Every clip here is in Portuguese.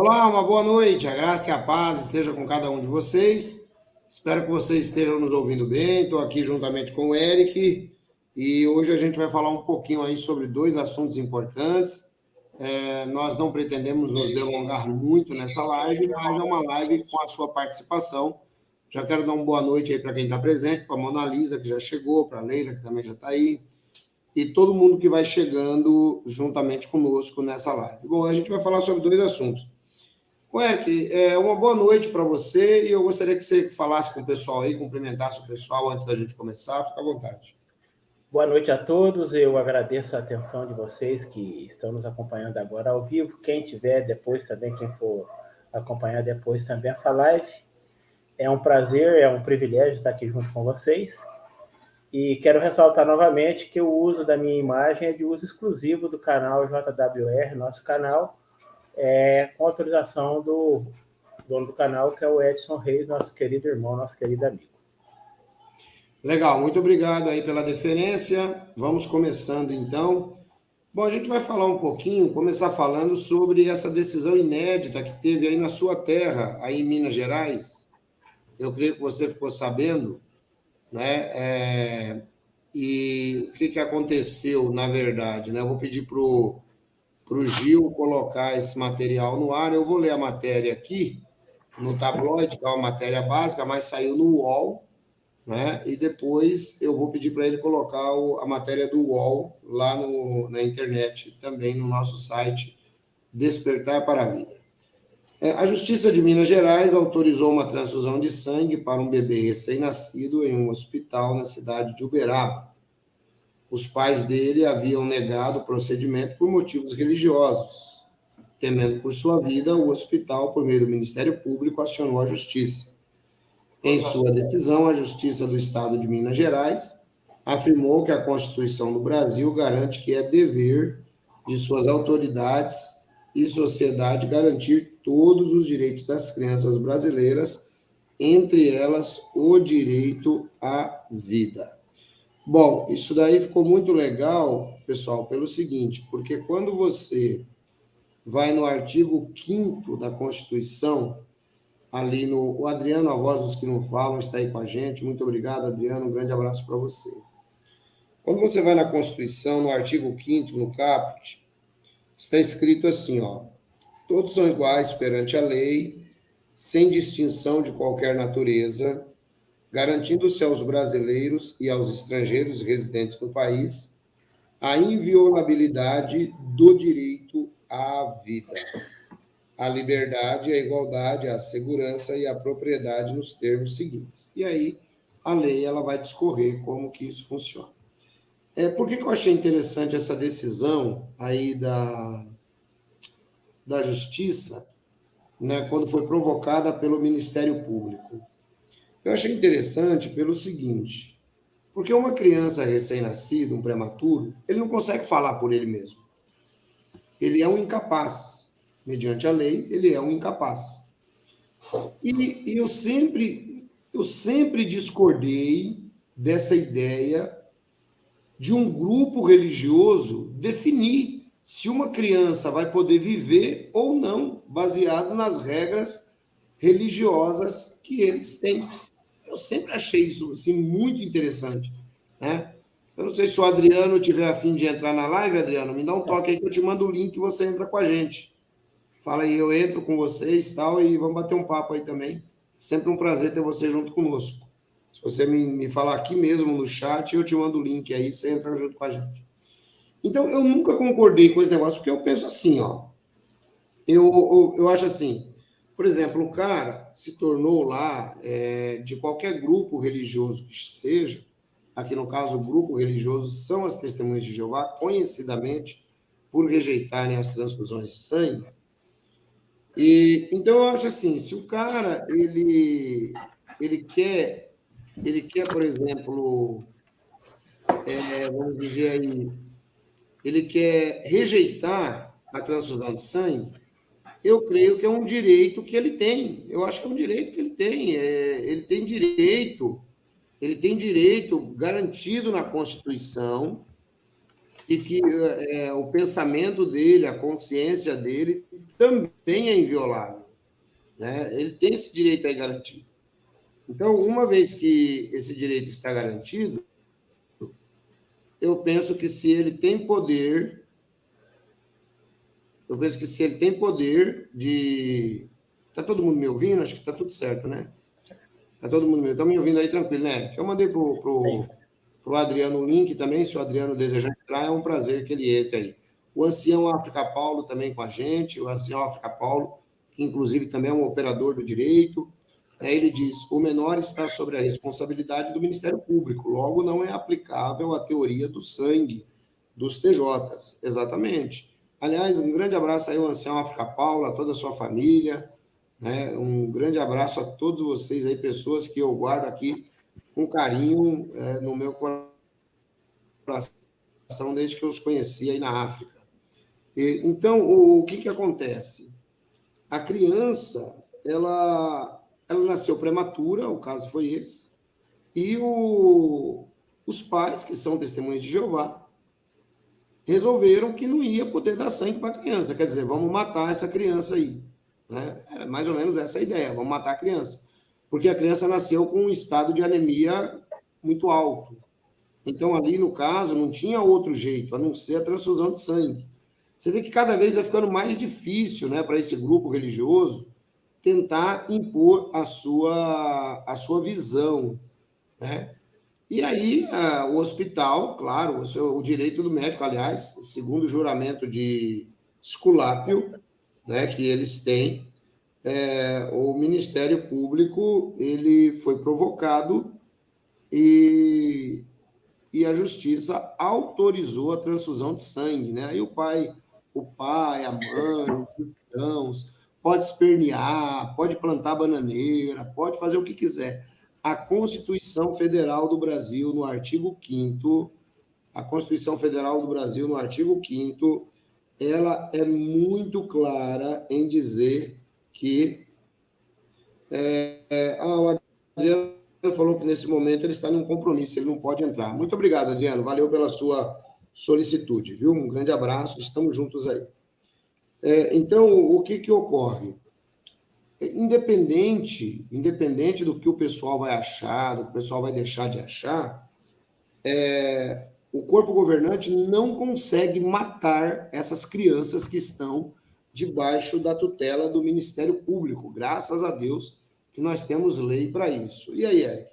Olá, uma boa noite. A graça e a paz esteja com cada um de vocês. Espero que vocês estejam nos ouvindo bem. Estou aqui juntamente com o Eric e hoje a gente vai falar um pouquinho aí sobre dois assuntos importantes. Nós não pretendemos nos delongar muito nessa live, mas é uma live com a sua participação. Já quero dar uma boa noite aí para quem está presente, para a Mona Lisa, que já chegou, para a Leila, que também já está aí, e todo mundo que vai chegando juntamente conosco nessa live. Bom, a gente vai falar sobre dois assuntos. Eric, uma boa noite para você e eu gostaria que você falasse com o pessoal aí, cumprimentasse o pessoal antes da gente começar. Fica à vontade. Boa noite a todos. Eu agradeço a atenção de vocês que estão nos acompanhando agora ao vivo. Quem tiver depois também, quem for acompanhar depois também essa live. É um prazer, é um privilégio estar aqui junto com vocês. E quero ressaltar novamente que o uso da minha imagem é de uso exclusivo do canal JWR, nosso canal, com autorização do dono do canal, que é o Edson Reis, nosso querido irmão, nosso querido amigo. Legal, muito obrigado aí pela deferência. Vamos começando então. Bom, a gente vai falar um pouquinho, começar falando sobre essa decisão inédita que teve aí na sua terra, aí em Minas Gerais. Eu creio que você ficou sabendo, né? E o que aconteceu, na verdade, né? Eu vou pedir para o Gil colocar esse material no ar. Eu vou ler a matéria aqui no tabloide, que é uma matéria básica, mas saiu no UOL, né? E depois eu vou pedir para ele colocar a matéria do UOL lá na internet, também no nosso site Despertar para a Vida. A Justiça de Minas Gerais autorizou uma transfusão de sangue para um bebê recém-nascido em um hospital na cidade de Uberaba. Os pais dele haviam negado o procedimento por motivos religiosos. Temendo por sua vida, o hospital, por meio do Ministério Público, acionou a Justiça. Em sua decisão, a Justiça do Estado de Minas Gerais afirmou que a Constituição do Brasil garante que é dever de suas autoridades e sociedade garantir todos os direitos das crianças brasileiras, entre elas o direito à vida. Bom, isso daí ficou muito legal, pessoal, pelo seguinte, porque quando você vai no artigo 5º da Constituição, ali o Adriano, a voz dos que não falam, está aí com a gente. Muito obrigado, Adriano, um grande abraço para você. Quando você vai na Constituição, no artigo 5º, no caput, está escrito assim, ó: todos são iguais perante a lei, sem distinção de qualquer natureza, garantindo-se aos brasileiros e aos estrangeiros residentes no país a inviolabilidade do direito à vida, a liberdade, a igualdade, a segurança e a propriedade nos termos seguintes. E aí a lei ela vai discorrer como que isso funciona. Por que eu achei interessante essa decisão aí da Justiça, né, quando foi provocada pelo Ministério Público? Eu achei interessante pelo seguinte, porque uma criança recém-nascida, um prematuro, ele não consegue falar por ele mesmo. Ele é um incapaz. Mediante a lei, ele é um incapaz. E eu sempre discordei dessa ideia de um grupo religioso definir se uma criança vai poder viver ou não, baseado nas regras religiosas que eles têm. Eu sempre achei isso assim, muito interessante, né? Eu não sei se o Adriano tiver a fim de entrar na live, Adriano, me dá um toque aí que eu te mando o link e você entra com a gente. Fala aí, eu entro com vocês tal, e vamos bater um papo aí também. Sempre um prazer ter você junto conosco. Se você me falar aqui mesmo no chat, eu te mando o link aí, você entra junto com a gente. Então, eu nunca concordei com esse negócio, porque eu penso assim, ó. Eu acho assim, por exemplo, o cara se tornou lá, de qualquer grupo religioso que seja, aqui no caso o grupo religioso são as Testemunhas de Jeová, conhecidamente por rejeitarem as transfusões de sangue. E então eu acho assim, se o cara ele quer, por exemplo, vamos dizer aí, ele quer rejeitar a transfusão de sangue, eu creio que é um direito que ele tem. Eu acho que é um direito que ele tem. Ele tem direito garantido na Constituição e que o pensamento dele, a consciência dele também é inviolável, né? Ele tem esse direito aí garantido. Então, uma vez que esse direito está garantido, eu penso que se ele tem poder, de... Está todo mundo me ouvindo? Acho que está tudo certo, né? Está todo mundo me ouvindo aí tranquilo, né? Eu mandei pro Adriano o link também, se o Adriano desejar entrar, é um prazer que ele entre aí. O Ancião África Paulo também com a gente, o Ancião África Paulo, que inclusive também é um operador do direito. Ele diz: o menor está sobre a responsabilidade do Ministério Público, logo não é aplicável a teoria do sangue dos TJs. Exatamente. Aliás, um grande abraço aí ao Ancião África Paulo, a toda a sua família, né? Um grande abraço a todos vocês aí, pessoas que eu guardo aqui com carinho no meu coração desde que eu os conheci aí na África. Então, o que acontece? A criança, ela nasceu prematura, o caso foi esse, e os pais, que são testemunhas de Jeová, resolveram que não ia poder dar sangue para a criança. Quer dizer, vamos matar essa criança aí. Né? É mais ou menos essa a ideia, vamos matar a criança. Porque a criança nasceu com um estado de anemia muito alto. Então, ali, no caso, não tinha outro jeito, a não ser a transfusão de sangue. Você vê que cada vez vai ficando mais difícil, né, para esse grupo religioso tentar impor a sua visão, né? E aí, o hospital, claro, o direito do médico, aliás, segundo o juramento de Esculápio, né, que eles têm, o Ministério Público ele foi provocado e a justiça autorizou a transfusão de sangue, né? Aí o pai, a mãe, os cristãos, pode espernear, pode plantar bananeira, pode fazer o que quiser. A Constituição Federal do Brasil, no artigo 5º, a Constituição Federal do Brasil, no artigo 5º, ela é muito clara em dizer que o Adriano falou que nesse momento ele está num compromisso, ele não pode entrar. Muito obrigado, Adriano. Valeu pela sua solicitude, viu? Um grande abraço, estamos juntos aí. Então, o que ocorre? Independente do que o pessoal vai achar, do que o pessoal vai deixar de achar, o corpo governante não consegue matar essas crianças que estão debaixo da tutela do Ministério Público. Graças a Deus que nós temos lei para isso. E aí, Eric?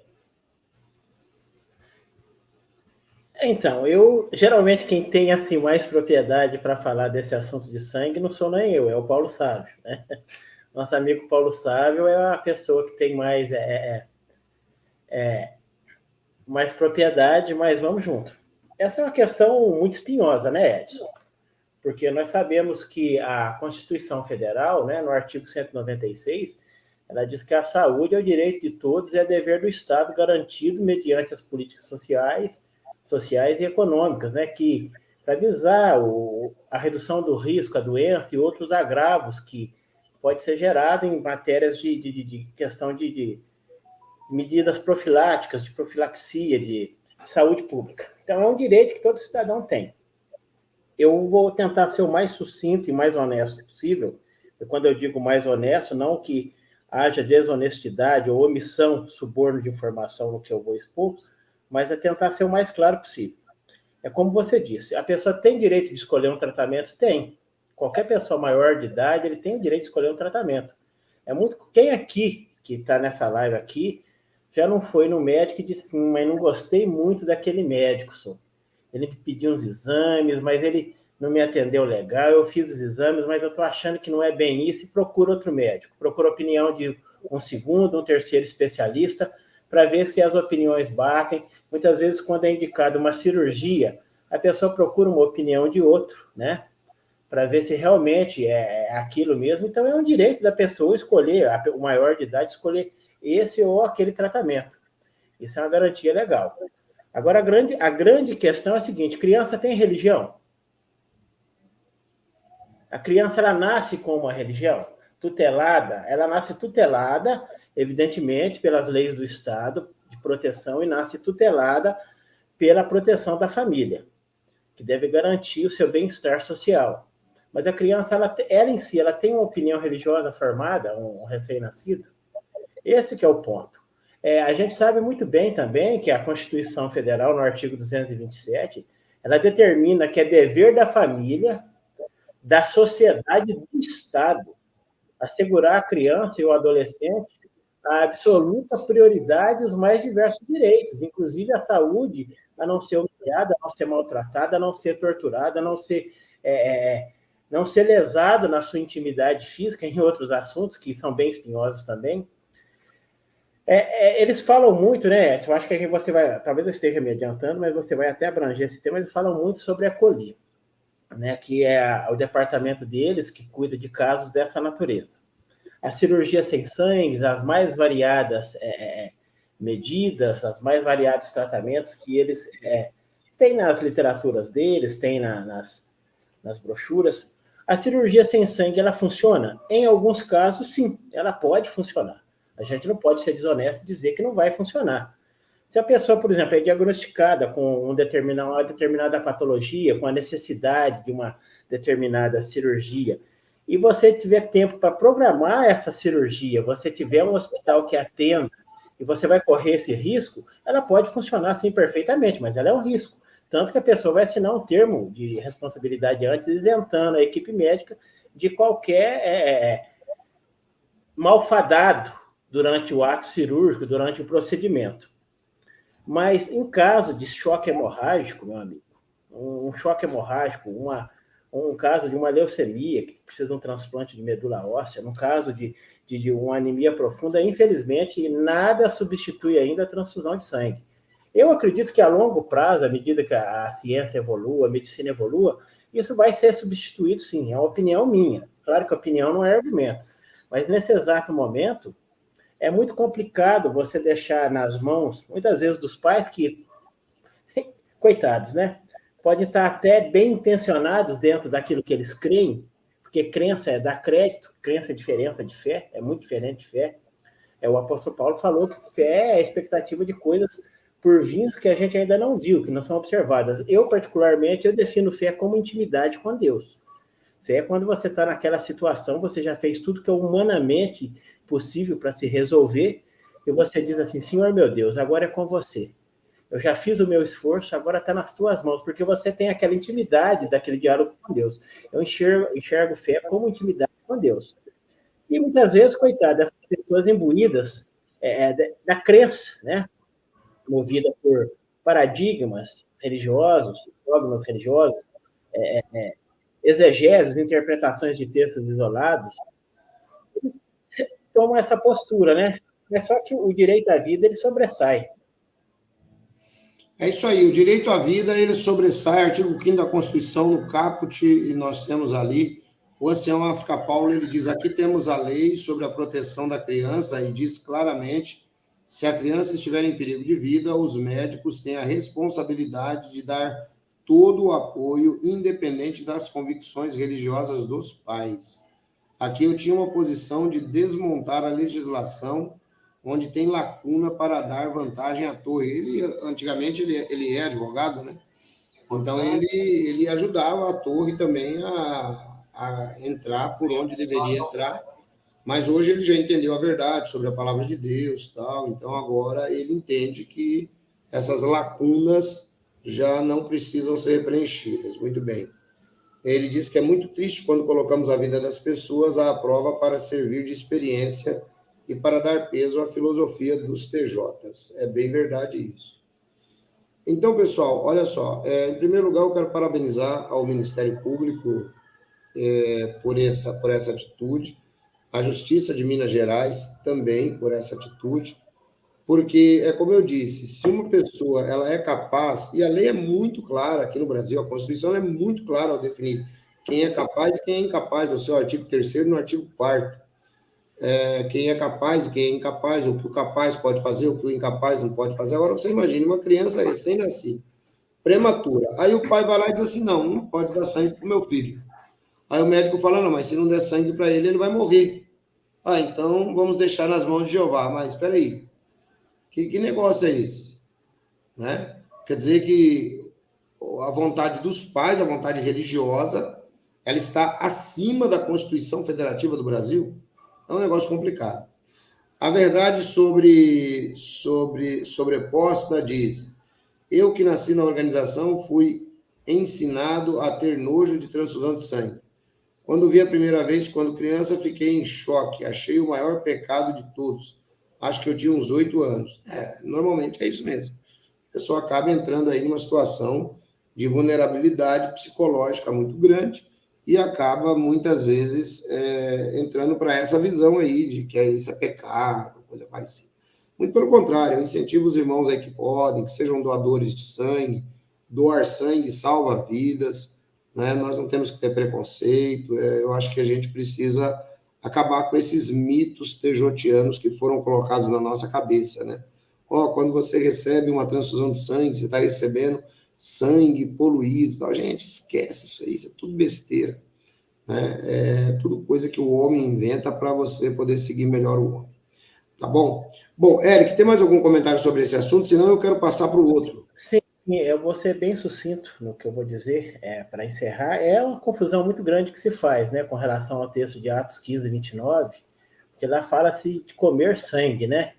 Então, geralmente quem tem assim mais propriedade para falar desse assunto de sangue não sou nem eu, é o Paulo Sávio, né? Nosso amigo Paulo Sávio é a pessoa que tem mais propriedade, mas vamos junto. Essa é uma questão muito espinhosa, né, Edson? Porque nós sabemos que a Constituição Federal, né, no artigo 196, ela diz que a saúde é o direito de todos e é dever do Estado garantido mediante as políticas sociais e econômicas, né, que para visar a redução do risco, a doença e outros agravos que pode ser gerado em matérias de questão de medidas profiláticas, de profilaxia, de saúde pública. Então, é um direito que todo cidadão tem. Eu vou tentar ser o mais sucinto e mais honesto possível. E quando eu digo mais honesto, não que haja desonestidade ou omissão, suborno de informação no que eu vou expor, mas é tentar ser o mais claro possível. É como você disse, a pessoa tem direito de escolher um tratamento? Tem. Qualquer pessoa maior de idade, ele tem o direito de escolher um tratamento. Quem aqui, que está nessa live aqui, já não foi no médico e disse assim, mas não gostei muito daquele médico, senhor. Ele me pediu uns exames, mas ele não me atendeu legal, eu fiz os exames, mas eu estou achando que não é bem isso e procura outro médico. Procura a opinião de um segundo, um terceiro especialista, para ver se as opiniões batem. Muitas vezes, quando é indicada uma cirurgia, a pessoa procura uma opinião de outro, né? Para ver se realmente é aquilo mesmo. Então, é um direito da pessoa escolher, o maior de idade, escolher esse ou aquele tratamento. Isso é uma garantia legal. Agora, a grande questão é a seguinte, criança tem religião? A criança, ela nasce com uma religião? Tutelada? Ela nasce tutelada, evidentemente, pelas leis do Estado de proteção e nasce tutelada pela proteção da família. que deve garantir o seu bem-estar social. Mas a criança, ela em si, ela tem uma opinião religiosa formada, um recém-nascido? Esse que é o ponto. A gente sabe muito bem também que a Constituição Federal, no artigo 227, ela determina que é dever da família, da sociedade, do Estado, assegurar à criança e ao adolescente a absoluta prioridade e os mais diversos direitos, inclusive a saúde, a não ser humilhada, a não ser maltratada, a não ser torturada, a não ser lesada na sua intimidade física, em outros assuntos que são bem espinhosos também. Eles falam muito, né, Edson? Eu acho que você vai, talvez eu esteja me adiantando, mas você vai até abranger esse tema. Eles falam muito sobre a COLI, né, que é o departamento deles que cuida de casos dessa natureza. A cirurgia sem sangue, as mais variadas medidas, os mais variados tratamentos que eles têm nas literaturas deles, têm nas brochuras. A cirurgia sem sangue, ela funciona? Em alguns casos, sim, ela pode funcionar. A gente não pode ser desonesto e dizer que não vai funcionar. Se a pessoa, por exemplo, é diagnosticada com uma determinada patologia, com a necessidade de uma determinada cirurgia, e você tiver tempo para programar essa cirurgia, você tiver um hospital que atenda, e você vai correr esse risco, ela pode funcionar, sim, perfeitamente, mas ela é um risco. Tanto que a pessoa vai assinar um termo de responsabilidade antes, isentando a equipe médica de qualquer malfadado durante o ato cirúrgico, durante o procedimento. Mas em caso de choque hemorrágico, meu amigo, um choque hemorrágico, um caso de uma leucemia, que precisa de um transplante de medula óssea, no caso de uma anemia profunda, infelizmente, nada substitui ainda a transfusão de sangue. Eu acredito que a longo prazo, à medida que a ciência evolua, a medicina evolua, isso vai ser substituído, sim, é uma opinião minha. Claro que a opinião não é argumento, mas nesse exato momento, é muito complicado você deixar nas mãos, muitas vezes, dos pais que, coitados, né? Podem estar até bem intencionados dentro daquilo que eles creem, porque crença é dar crédito, crença é diferença de fé, é muito diferente de fé. O apóstolo Paulo falou que fé é a expectativa de coisas por vir que a gente ainda não viu, que não são observadas. Eu, particularmente, eu defino fé como intimidade com Deus. Fé é quando você está naquela situação, você já fez tudo que é humanamente possível para se resolver, e você diz assim, Senhor meu Deus, agora é com você. Eu já fiz o meu esforço, agora está nas tuas mãos, porque você tem aquela intimidade daquele diálogo com Deus. Eu enxergo fé como intimidade com Deus. E muitas vezes, coitado, essas pessoas imbuídas da crença, né? Movida por paradigmas religiosos, dogmas religiosos, exegeses, interpretações de textos isolados, tomam essa postura, né? Mas só que o direito à vida, ele sobressai. É isso aí, o direito à vida, ele sobressai, artigo 5º da Constituição, no caput, e nós temos ali, o ancião África Paulo, ele diz, aqui temos a lei sobre a proteção da criança, e diz claramente, se a criança estiver em perigo de vida, os médicos têm a responsabilidade de dar todo o apoio, independente das convicções religiosas dos pais. Aqui eu tinha uma posição de desmontar a legislação onde tem lacuna para dar vantagem à torre. Ele, antigamente, ele é advogado, né? Então, ele ajudava a torre também a entrar por onde deveria entrar, mas hoje ele já entendeu a verdade sobre a palavra de Deus, tal. Então, agora ele entende que essas lacunas já não precisam ser preenchidas. Muito bem. Ele diz que é muito triste quando colocamos a vida das pessoas à prova para servir de experiência e para dar peso à filosofia dos TJs. É bem verdade isso. Então, pessoal, olha só. Em primeiro lugar, eu quero parabenizar ao Ministério Público por essa atitude, a Justiça de Minas Gerais também por essa atitude, porque, como eu disse, se uma pessoa ela é capaz, e a lei é muito clara aqui no Brasil, a Constituição é muito clara ao definir quem é capaz e quem é incapaz, no seu artigo 3º e no artigo 4º. Quem é capaz e quem é incapaz, o que o capaz pode fazer, o que o incapaz não pode fazer. Agora, você imagine uma criança recém-nascida, prematura. Aí o pai vai lá e diz assim, não pode dar sangue para o meu filho. Aí o médico fala, não, mas se não der sangue para ele, ele vai morrer. Então vamos deixar nas mãos de Jeová. Mas espera aí, que negócio é esse? Né? Quer dizer que a vontade dos pais, a vontade religiosa, ela está acima da Constituição Federativa do Brasil. É um negócio complicado. A verdade sobreposta diz: eu que nasci na organização fui ensinado a ter nojo de transfusão de sangue. Quando vi a primeira vez, quando criança, fiquei em choque. Achei o maior pecado de todos. Acho que eu tinha uns 8 anos. Normalmente é isso mesmo. A pessoa acaba entrando aí numa situação de vulnerabilidade psicológica muito grande e acaba, muitas vezes, entrando para essa visão aí de que isso é pecado, coisa parecida. Muito pelo contrário, eu incentivo os irmãos aí que podem, que sejam doadores de sangue. Doar sangue salva vidas, né? Nós não temos que ter preconceito. Eu acho que a gente precisa acabar com esses mitos tejotianos que foram colocados na nossa cabeça, né? Quando você recebe uma transfusão de sangue, você está recebendo sangue poluído, tal. Gente, esquece isso é tudo besteira, né? É tudo coisa que o homem inventa para você poder seguir melhor o homem. Tá bom? Bom, Eric, tem mais algum comentário sobre esse assunto? Senão eu quero passar para o outro. Sim, eu vou ser bem sucinto no que eu vou dizer para encerrar. É uma confusão muito grande que se faz, né, com relação ao texto de Atos 15, 29, porque lá fala-se de comer sangue, né?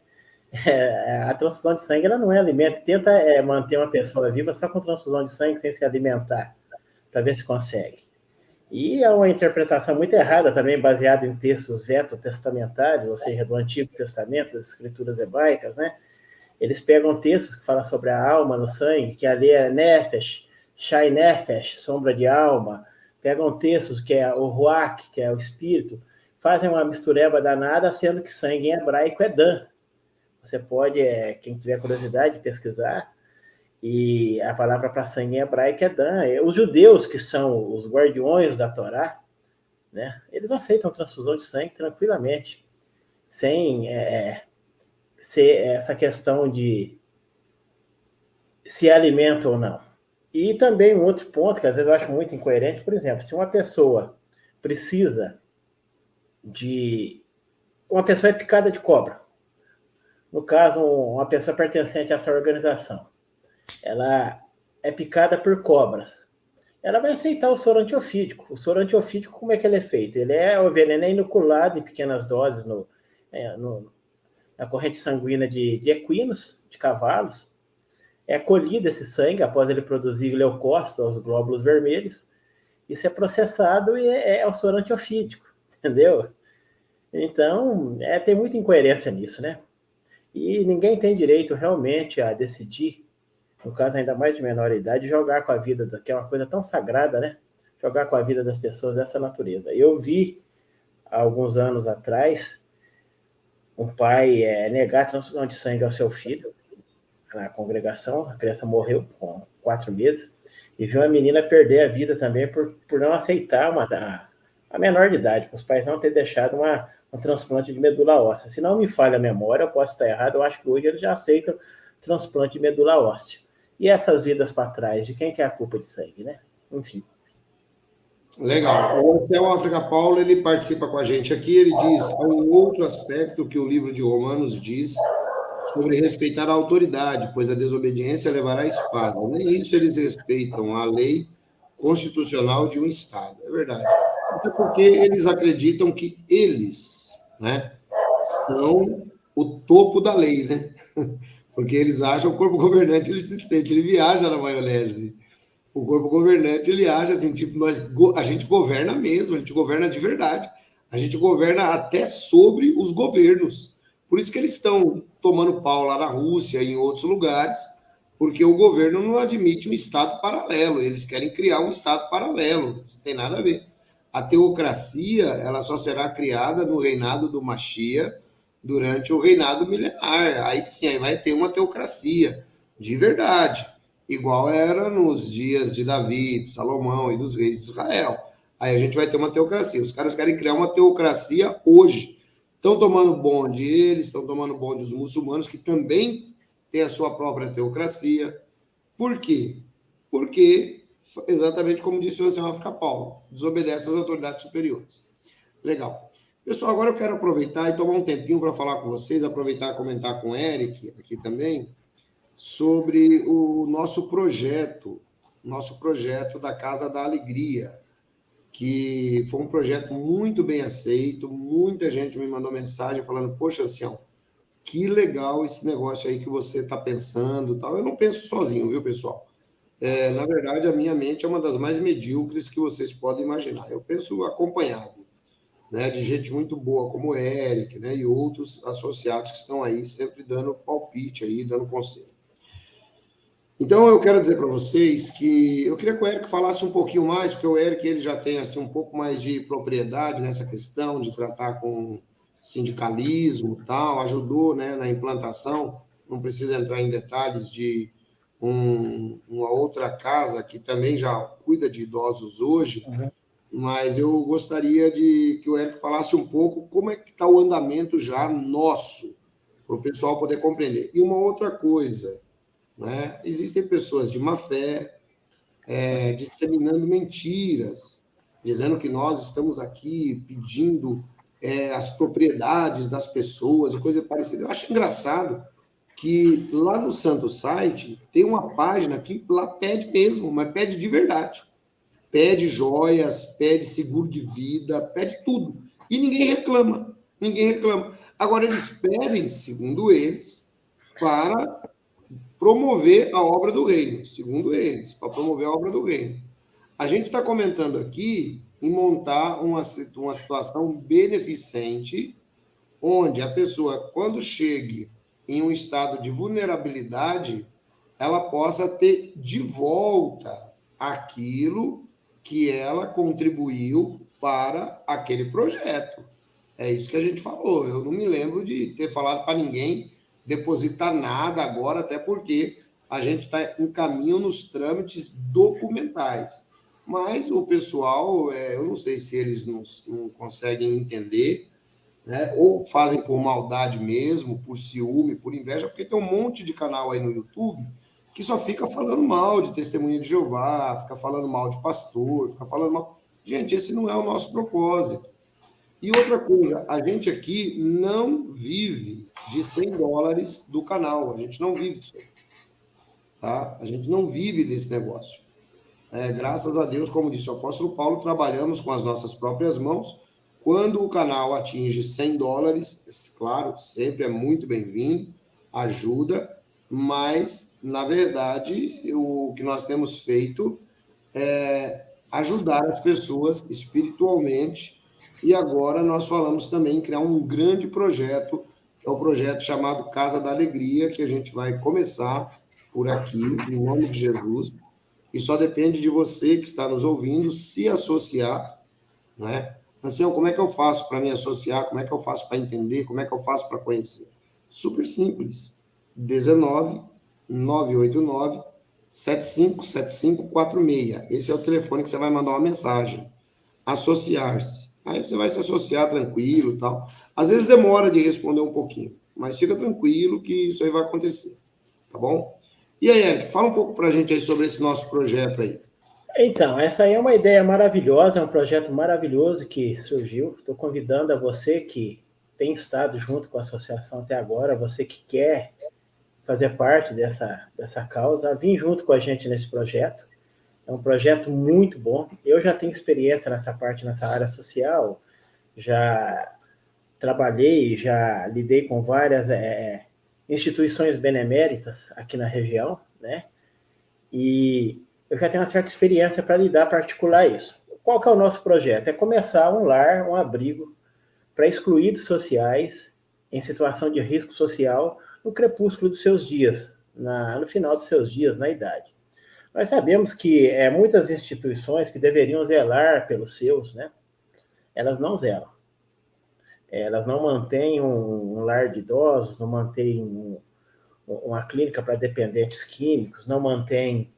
A transfusão de sangue ela não é alimento. Tenta manter uma pessoa viva só com transfusão de sangue sem se alimentar, para ver se consegue. E é uma interpretação muito errada também, baseada em textos veto-testamentários, ou seja, do Antigo Testamento, das escrituras hebraicas, né? Eles pegam textos que falam sobre a alma no sangue, que ali é nefesh, shai nefesh, sombra de alma. Pegam textos que é o ruach, que é o espírito, fazem uma mistureba danada, sendo que sangue em hebraico é dan. Você pode, quem tiver curiosidade, pesquisar. E a palavra para sangue em hebraico é dan. Os judeus, que são os guardiões da Torá, né, eles aceitam transfusão de sangue tranquilamente, sem ser essa questão de se alimenta ou não. E também um outro ponto que às vezes eu acho muito incoerente, por exemplo, se uma pessoa precisa de... Uma pessoa é picada de cobra. No caso, uma pessoa pertencente a essa organização. Ela é picada por cobras. Ela vai aceitar o soro antiofídico. O soro antiofídico, como é que ele é feito? O veneno é inoculado em pequenas doses na corrente sanguínea de equinos, de cavalos. É colhido esse sangue após ele produzir leucócitos, os glóbulos vermelhos. Isso é processado e é o soro antiofídico, entendeu? Então, tem muita incoerência nisso, né? E ninguém tem direito realmente a decidir, no caso ainda mais de menor idade, jogar com a vida, que é uma coisa tão sagrada, né? Jogar com a vida das pessoas dessa natureza. Eu vi, há alguns anos atrás, um pai negar a transfusão de sangue ao seu filho na congregação. A criança morreu com 4 meses e viu a menina perder a vida também por não aceitar a menor de idade, os pais não terem deixado um transplante de medula óssea. Se não me falha a memória, eu posso estar errado, eu acho que hoje eles já aceitam transplante de medula óssea. E essas vidas para trás, de quem que é a culpa de sangue, né? Enfim. Legal. O Anselmo África Paulo, ele participa com a gente aqui, ele diz, há um outro aspecto que o livro de Romanos diz sobre respeitar a autoridade, pois a desobediência levará à espada. Nem isso eles respeitam, a lei constitucional de um Estado. É verdade. Até porque eles acreditam que eles, né, são o topo da lei, né? Porque eles acham o corpo governante, ele se sente, ele viaja na maionese. O corpo governante, ele acha assim, tipo, a gente governa mesmo, a gente governa de verdade. A gente governa até sobre os governos. Por isso que eles estão tomando pau lá na Rússia e em outros lugares, porque o governo não admite um Estado paralelo. Eles querem criar um Estado paralelo. Isso não tem nada a ver. A teocracia, ela só será criada no reinado do Mashiach, durante o reinado milenar. Aí sim, aí vai ter uma teocracia de verdade, igual era nos dias de Davi, de Salomão e dos reis de Israel. Aí a gente vai ter uma teocracia. Os caras querem criar uma teocracia hoje. Estão tomando bonde eles, estão tomando bonde os muçulmanos, que também têm a sua própria teocracia. Por quê? Porque, exatamente como disse o Anselmo África Paulo, desobedece às autoridades superiores. Legal. Pessoal, agora eu quero aproveitar e tomar um tempinho para falar com vocês, aproveitar e comentar com o Eric aqui também, sobre o nosso projeto nosso projeto da Casa da Alegria, que foi um projeto muito bem aceito, muita gente me mandou mensagem falando, poxa, Sião, que legal esse negócio aí que você está pensando, tal. Eu não penso sozinho, viu, pessoal? Na verdade, a minha mente é uma das mais medíocres que vocês podem imaginar. Eu penso acompanhado, né, de gente muito boa, como o Eric, né, e outros associados que estão aí sempre dando palpite aí, dando conselho. Então, eu quero dizer para vocês que eu queria que o Eric falasse um pouquinho mais, porque o Eric ele já tem assim, um pouco mais de propriedade nessa questão de tratar com sindicalismo e tal, ajudou, né, na implantação, não precisa entrar em detalhes de uma outra casa que também já cuida de idosos hoje, mas eu gostaria de que o Eric falasse um pouco como é que está o andamento já nosso, para o pessoal poder compreender. E uma outra coisa, né? Existem pessoas de má fé disseminando mentiras, dizendo que nós estamos aqui pedindo as propriedades das pessoas e coisa parecida. Eu acho engraçado que lá no Santo Site tem uma página que lá pede mesmo, mas pede de verdade. Pede joias, pede seguro de vida, pede tudo. E ninguém reclama. Ninguém reclama. Agora, eles pedem, segundo eles, para promover a obra do reino, segundo eles, para promover a obra do reino. A gente está comentando aqui em montar uma situação beneficente, onde a pessoa, quando chegue em um estado de vulnerabilidade, ela possa ter de volta aquilo que ela contribuiu para aquele projeto. É isso que a gente falou. Eu não me lembro de ter falado para ninguém depositar nada agora, até porque a gente está em caminho nos trâmites documentais. Mas o pessoal, eu não sei se eles não conseguem entender, né? Ou fazem por maldade mesmo, por ciúme, por inveja, porque tem um monte de canal aí no YouTube que só fica falando mal de testemunha de Jeová, fica falando mal de pastor, fica falando mal. Gente, esse não é o nosso propósito. E outra coisa, a gente aqui não vive de $100 do canal, a gente não vive disso, tá? A gente não vive desse negócio. Graças a Deus, como disse o apóstolo Paulo, trabalhamos com as nossas próprias mãos. Quando o canal atinge $100, claro, sempre é muito bem-vindo, ajuda, mas, na verdade, o que nós temos feito é ajudar as pessoas espiritualmente. E agora nós falamos também em criar um grande projeto, que é o projeto chamado Casa da Alegria, que a gente vai começar por aqui, em nome de Jesus. E só depende de você que está nos ouvindo se associar, né? Assim, como é que eu faço para me associar? Como é que eu faço para entender? Como é que eu faço para conhecer? Super simples. 19 989 757546. Esse é o telefone que você vai mandar uma mensagem. Associar-se. Aí você vai se associar tranquilo e tal. Às vezes demora de responder um pouquinho, mas fica tranquilo que isso aí vai acontecer, tá bom? E aí, Eric, fala um pouco para a gente aí sobre esse nosso projeto aí. Então, essa aí é uma ideia maravilhosa, é um projeto maravilhoso que surgiu. Estou convidando a você que tem estado junto com a associação até agora, você que quer fazer parte dessa causa, a vir junto com a gente nesse projeto. É um projeto muito bom. Eu já tenho experiência nessa parte, nessa área social, já trabalhei, já lidei com várias instituições beneméritas aqui na região, né? E eu já tenho uma certa experiência para lidar, para articular isso. Qual que é o nosso projeto? É começar um lar, um abrigo para excluídos sociais em situação de risco social no crepúsculo dos seus dias, no final dos seus dias, na idade. Nós sabemos que muitas instituições que deveriam zelar pelos seus, né? Elas não zelam. Elas não mantêm um lar de idosos, não mantêm uma clínica para dependentes químicos, não mantêm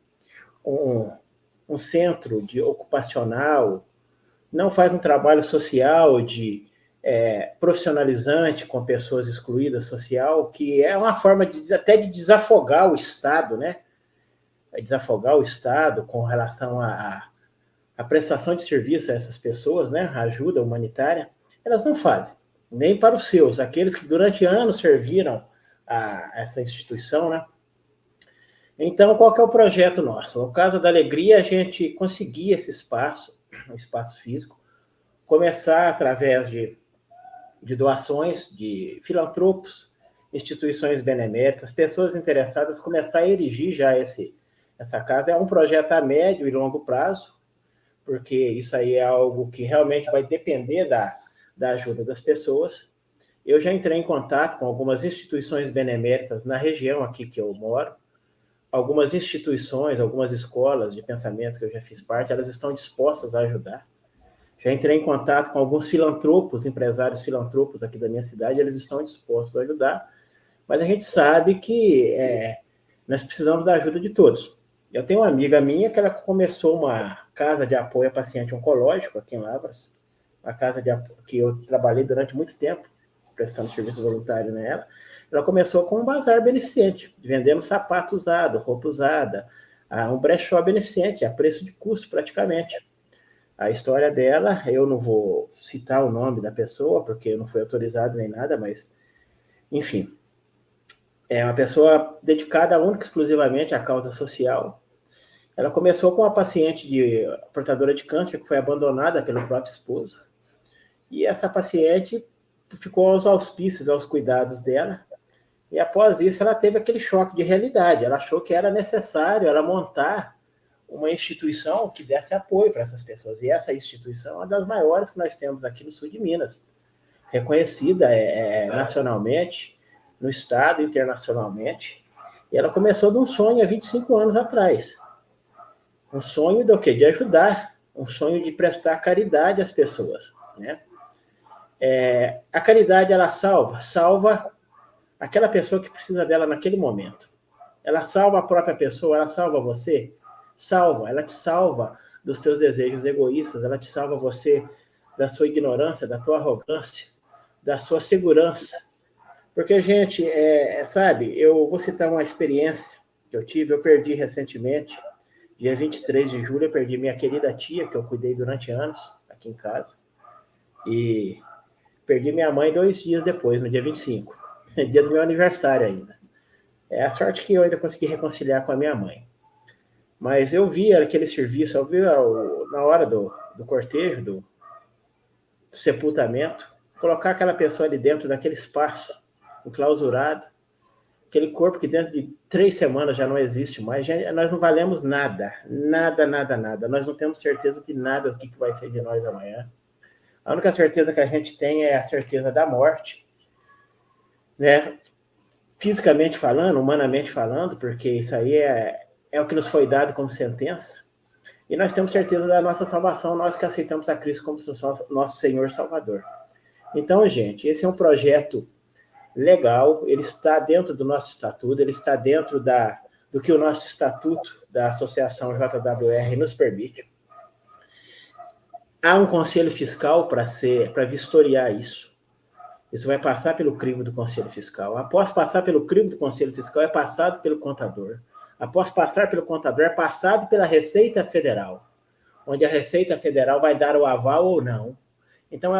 um centro de ocupacional, não faz um trabalho social de profissionalizante com pessoas excluídas social, que é uma forma até de desafogar o Estado, né? Desafogar o Estado com relação à prestação de serviço a essas pessoas, né? A ajuda humanitária, elas não fazem, nem para os seus, aqueles que durante anos serviram a essa instituição, né? Então, qual que é o projeto nosso? No Casa da Alegria, a gente conseguir esse espaço, um espaço físico, começar através de doações de filantropos, instituições beneméritas, pessoas interessadas, começar a erigir já essa casa. É um projeto a médio e longo prazo, porque isso aí é algo que realmente vai depender da ajuda das pessoas. Eu já entrei em contato com algumas instituições beneméritas na região aqui que eu moro, algumas instituições, algumas escolas de pensamento que eu já fiz parte, elas estão dispostas a ajudar. Já entrei em contato com alguns filantropos, empresários filantropos aqui da minha cidade, eles estão dispostos a ajudar, mas a gente sabe que nós precisamos da ajuda de todos. Eu tenho uma amiga minha que ela começou uma casa de apoio a paciente oncológico aqui em Lavras, uma casa que eu trabalhei durante muito tempo, prestando serviço voluntário nela. Ela começou com um bazar beneficente, vendendo sapato usado, roupa usada, um brechó beneficente, a preço de custo praticamente. A história dela, eu não vou citar o nome da pessoa, porque não foi autorizado nem nada, mas, enfim, é uma pessoa dedicada única e exclusivamente à causa social. Ela começou com uma paciente portadora de câncer que foi abandonada pelo próprio esposo. E essa paciente ficou aos auspícios, aos cuidados dela. E após isso, ela teve aquele choque de realidade. Ela achou que era necessário ela montar uma instituição que desse apoio para essas pessoas. E essa instituição é uma das maiores que nós temos aqui no sul de Minas, reconhecida nacionalmente, no estado, internacionalmente. E ela começou de um sonho há 25 anos atrás. Um sonho do quê? De ajudar, um sonho de prestar caridade às pessoas, né? A caridade, ela salva aquela pessoa que precisa dela naquele momento. Ela salva a própria pessoa, ela salva você, ela te salva dos teus desejos egoístas, ela te salva você da sua ignorância, da tua arrogância, da sua segurança. Porque, gente, sabe, eu vou citar uma experiência que eu tive, eu perdi recentemente, dia 23 de julho, eu perdi minha querida tia, que eu cuidei durante anos, aqui em casa, e perdi minha mãe 2 dias depois, no dia 25, dia do meu aniversário ainda. É a sorte que eu ainda consegui reconciliar com a minha mãe. Mas eu vi aquele serviço, eu vi na hora do cortejo, do sepultamento, colocar aquela pessoa ali dentro daquele espaço, enclausurado, aquele corpo que dentro de 3 semanas já não existe mais, nós não valemos nada, nada, nada, nada. Nós não temos certeza de nada do que vai ser de nós amanhã. A única certeza que a gente tem é a certeza da morte, né? Fisicamente falando, humanamente falando, porque isso aí é o que nos foi dado como sentença. E nós temos certeza da nossa salvação, nós que aceitamos a Cristo como nosso Senhor Salvador. Então, gente, esse é um projeto legal, ele está dentro do nosso estatuto, ele está dentro do que o nosso estatuto da Associação JWR nos permite. Há um conselho fiscal para vistoriar isso. Isso vai passar pelo crivo do Conselho Fiscal. Após passar pelo crivo do Conselho Fiscal, é passado pelo contador. Após passar pelo contador, é passado pela Receita Federal, onde a Receita Federal vai dar o aval ou não. Então,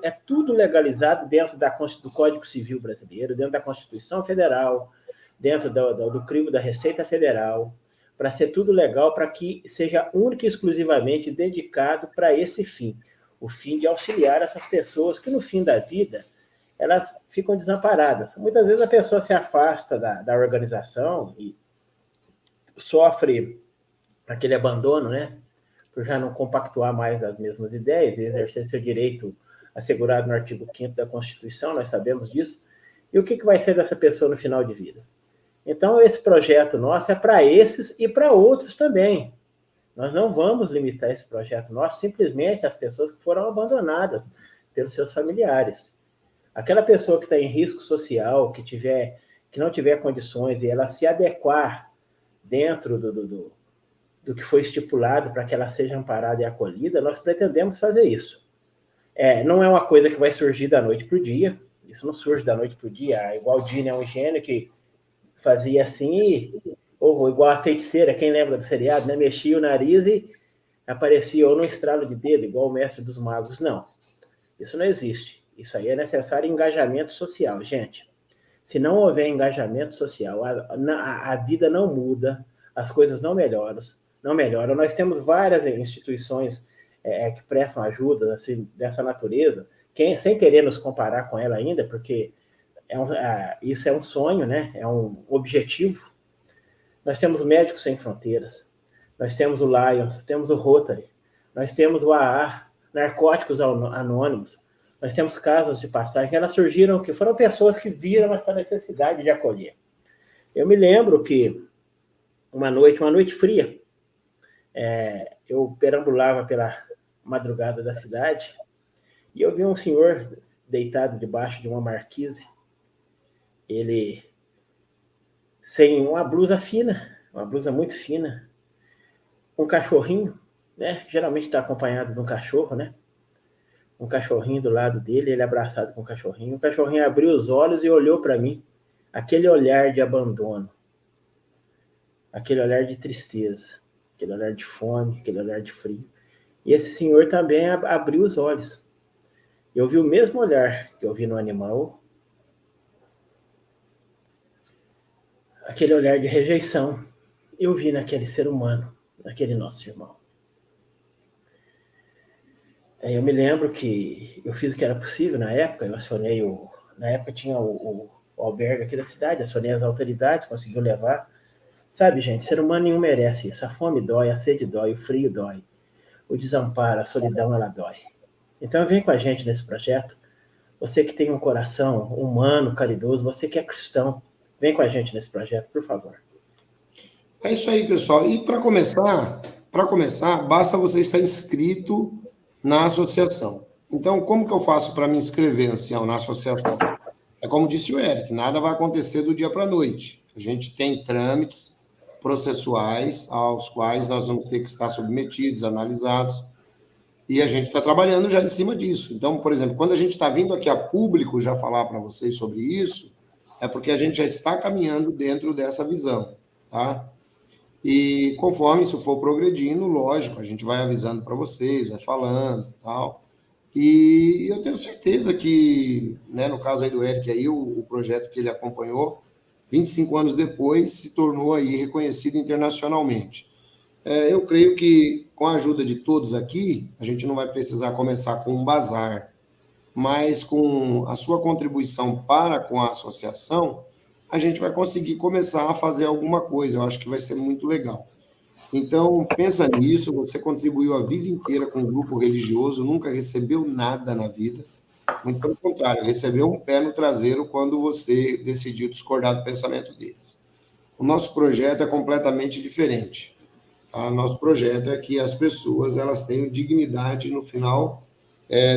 é tudo legalizado dentro do Código Civil Brasileiro, dentro da Constituição Federal, dentro do crivo da Receita Federal, para ser tudo legal, para que seja único e exclusivamente dedicado para esse fim, o fim de auxiliar essas pessoas que, no fim da vida, elas ficam desamparadas. Muitas vezes a pessoa se afasta da organização e sofre aquele abandono, né? Por já não compactuar mais das mesmas ideias e exercer seu direito assegurado no artigo 5º da Constituição, nós sabemos disso. E o que vai ser dessa pessoa no final de vida? Então, esse projeto nosso é para esses e para outros também. Nós não vamos limitar esse projeto nosso simplesmente às pessoas que foram abandonadas pelos seus familiares. Aquela pessoa que está em risco social, que não tiver condições e ela se adequar dentro do que foi estipulado para que ela seja amparada e acolhida, nós pretendemos fazer isso. Não é uma coisa que vai surgir da noite para o dia, isso não surge da noite para o dia. A Igualdine é um gênio que fazia assim, ou igual a feiticeira, quem lembra do seriado, né? Mexia o nariz e aparecia ou no estralo de dedo, igual o mestre dos magos. Não, isso não existe. Isso aí é necessário engajamento social, gente. Se não houver engajamento social, a vida não muda, as coisas não melhoram, não melhoram. Nós temos várias instituições que prestam ajuda assim, dessa natureza, sem querer nos comparar com ela ainda, porque isso é um sonho, né? É um objetivo. Nós temos Médicos Sem Fronteiras, nós temos o Lions, temos o Rotary, nós temos o AA, Narcóticos Anônimos, nós temos casas de passagem, elas surgiram, que foram pessoas que viram essa necessidade de acolher. Eu me lembro que uma noite fria, eu perambulava pela madrugada da cidade e eu vi um senhor deitado debaixo de uma marquise, ele sem uma blusa fina, uma blusa muito fina, um cachorrinho, né? Geralmente está acompanhado de um cachorro, né? Um cachorrinho do lado dele, ele abraçado com o cachorrinho abriu os olhos e olhou para mim, aquele olhar de abandono, aquele olhar de tristeza, aquele olhar de fome, aquele olhar de frio. E esse senhor também abriu os olhos. Eu vi o mesmo olhar que eu vi no animal, aquele olhar de rejeição, eu vi naquele ser humano, naquele nosso irmão. Eu me lembro que eu fiz o que era possível na época, eu acionei na época tinha o albergue aqui da cidade, acionei as autoridades, conseguiu levar. Sabe, gente, ser humano nenhum merece isso. A fome dói, a sede dói, o frio dói, o desamparo, a solidão, ela dói. Então vem com a gente nesse projeto. Você que tem um coração humano, caridoso, você que é cristão, vem com a gente nesse projeto, por favor. É isso aí, pessoal. E para começar, basta você estar inscrito na associação. Então, como que eu faço para me inscrever, ancião, na associação? É como disse o Eric, nada vai acontecer do dia para a noite. A gente tem trâmites processuais aos quais nós vamos ter que estar submetidos, analisados, e a gente está trabalhando já em cima disso. Então, por exemplo, quando a gente está vindo aqui a público já falar para vocês sobre isso, é porque a gente já está caminhando dentro dessa visão, tá? E conforme isso for progredindo, lógico, a gente vai avisando para vocês, vai falando, tal. E eu tenho certeza que, né, no caso aí do Eric, aí, o projeto que ele acompanhou, 25 anos depois, se tornou aí reconhecido internacionalmente. Eu creio que, com a ajuda de todos aqui, a gente não vai precisar começar com um bazar, mas com a sua contribuição para com a associação, a gente vai conseguir começar a fazer alguma coisa. Eu acho que vai ser muito legal. Então, pensa nisso, você contribuiu a vida inteira com um grupo religioso, nunca recebeu nada na vida. Muito pelo contrário, recebeu um pé no traseiro quando você decidiu discordar do pensamento deles. O nosso projeto é completamente diferente. Tá? Nosso projeto é que as pessoas elas tenham dignidade no final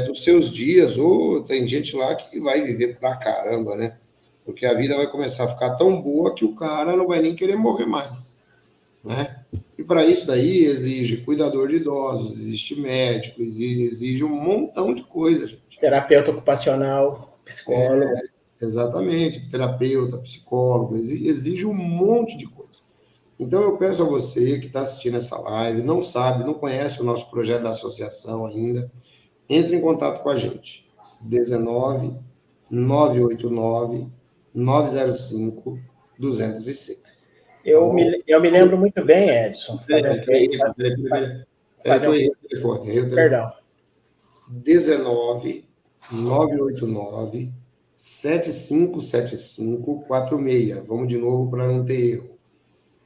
dos seus dias, ou tem gente lá que vai viver pra caramba, né? Porque a vida vai começar a ficar tão boa que o cara não vai nem querer morrer mais, né? E para isso daí exige cuidador de idosos, existe médico, exige um montão de coisa, gente. Terapeuta ocupacional, psicólogo. Exatamente, terapeuta, psicólogo, exige um monte de coisa. Então eu peço a você que está assistindo essa live, não sabe, não conhece o nosso projeto da associação ainda, entre em contato com a gente. 19 989 905 206. Eu me lembro muito bem, Edson. Peraí, Fazer eu errei o telefone. Perdão. 19 989 757546. Vamos de novo para não ter erro.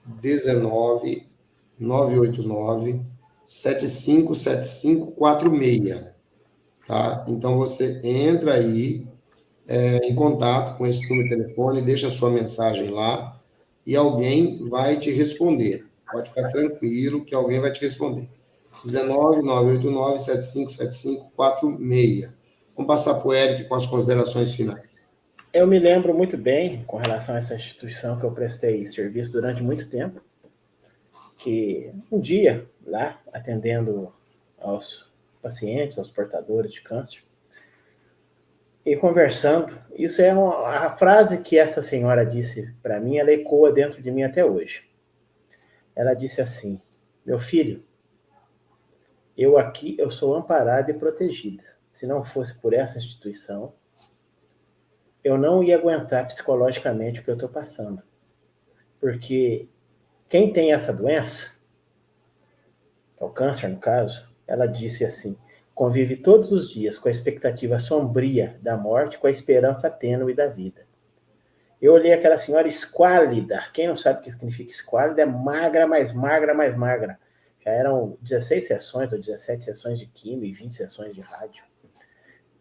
19 989 757546. Tá? Então você entra aí em contato com esse número de telefone, deixa a sua mensagem lá e alguém vai te responder. Pode ficar tranquilo que alguém vai te responder. 19 989 757546. Vamos passar para o Eric com as considerações finais. Eu me lembro muito bem, com relação a essa instituição que eu prestei serviço durante muito tempo, que um dia, lá, atendendo aos pacientes, aos portadores de câncer, e conversando, isso é a frase que essa senhora disse para mim, ela ecoa dentro de mim até hoje. Ela disse assim: meu filho, eu sou amparada e protegida. Se não fosse por essa instituição, eu não ia aguentar psicologicamente o que eu estou passando. Porque quem tem essa doença, que é o câncer no caso, ela disse assim, convive todos os dias com a expectativa sombria da morte, com a esperança tênue da vida. Eu olhei aquela senhora esquálida, quem não sabe o que significa esquálida, é magra, mais magra, mais magra. Já eram 16 sessões ou 17 sessões de quimio e 20 sessões de rádio.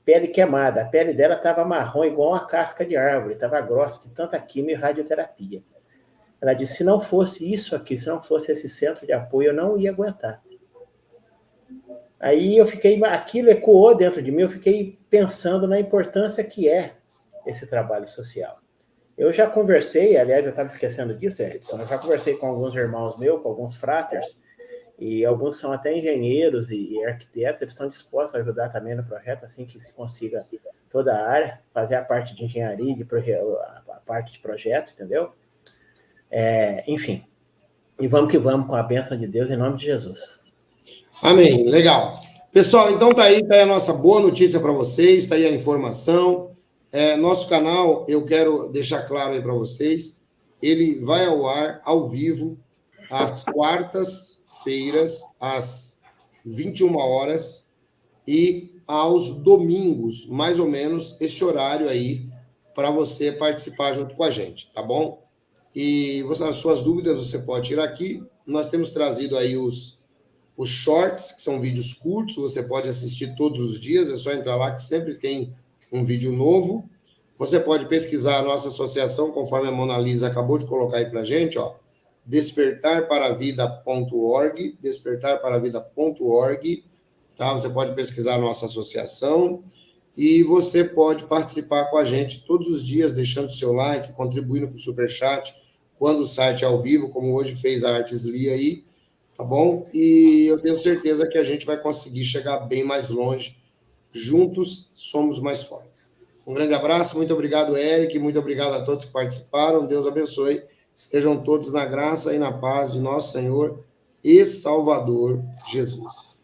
Pele queimada, a pele dela estava marrom igual uma casca de árvore, estava grossa de tanta quimio e radioterapia. Ela disse, se não fosse isso aqui, se não fosse esse centro de apoio, eu não ia aguentar. Aí eu fiquei, aquilo ecoou dentro de mim, eu fiquei pensando na importância que é esse trabalho social. Eu já conversei, aliás, eu estava esquecendo disso, Edson, eu já conversei com alguns irmãos meus, com alguns fraters, e alguns são até engenheiros e arquitetos, eles estão dispostos a ajudar também no projeto, assim que se consiga toda a área, fazer a parte de engenharia, a parte de projeto, entendeu? Enfim, e vamos que vamos com a bênção de Deus, em nome de Jesus. Amém, legal. Pessoal, então tá aí a nossa boa notícia para vocês, tá aí a informação. Nosso canal, eu quero deixar claro aí para vocês, ele vai ao ar, ao vivo, às quartas-feiras, às 21 horas, e aos domingos, mais ou menos, esse horário aí, para você participar junto com a gente, tá bom? E as suas dúvidas você pode tirar aqui. Nós temos trazido aí os shorts, que são vídeos curtos, você pode assistir todos os dias, é só entrar lá que sempre tem um vídeo novo. Você pode pesquisar a nossa associação, conforme a Mona Lisa acabou de colocar aí para a gente, ó, despertarparavida.org, despertarparavida.org, tá? Você pode pesquisar a nossa associação e você pode participar com a gente todos os dias, deixando seu like, contribuindo com o Superchat, quando o site é ao vivo, como hoje fez a Artes Lia aí, tá bom? E eu tenho certeza que a gente vai conseguir chegar bem mais longe. Juntos somos mais fortes. Um grande abraço, muito obrigado, Eric, muito obrigado a todos que participaram. Deus abençoe. Estejam todos na graça e na paz de nosso Senhor e Salvador Jesus.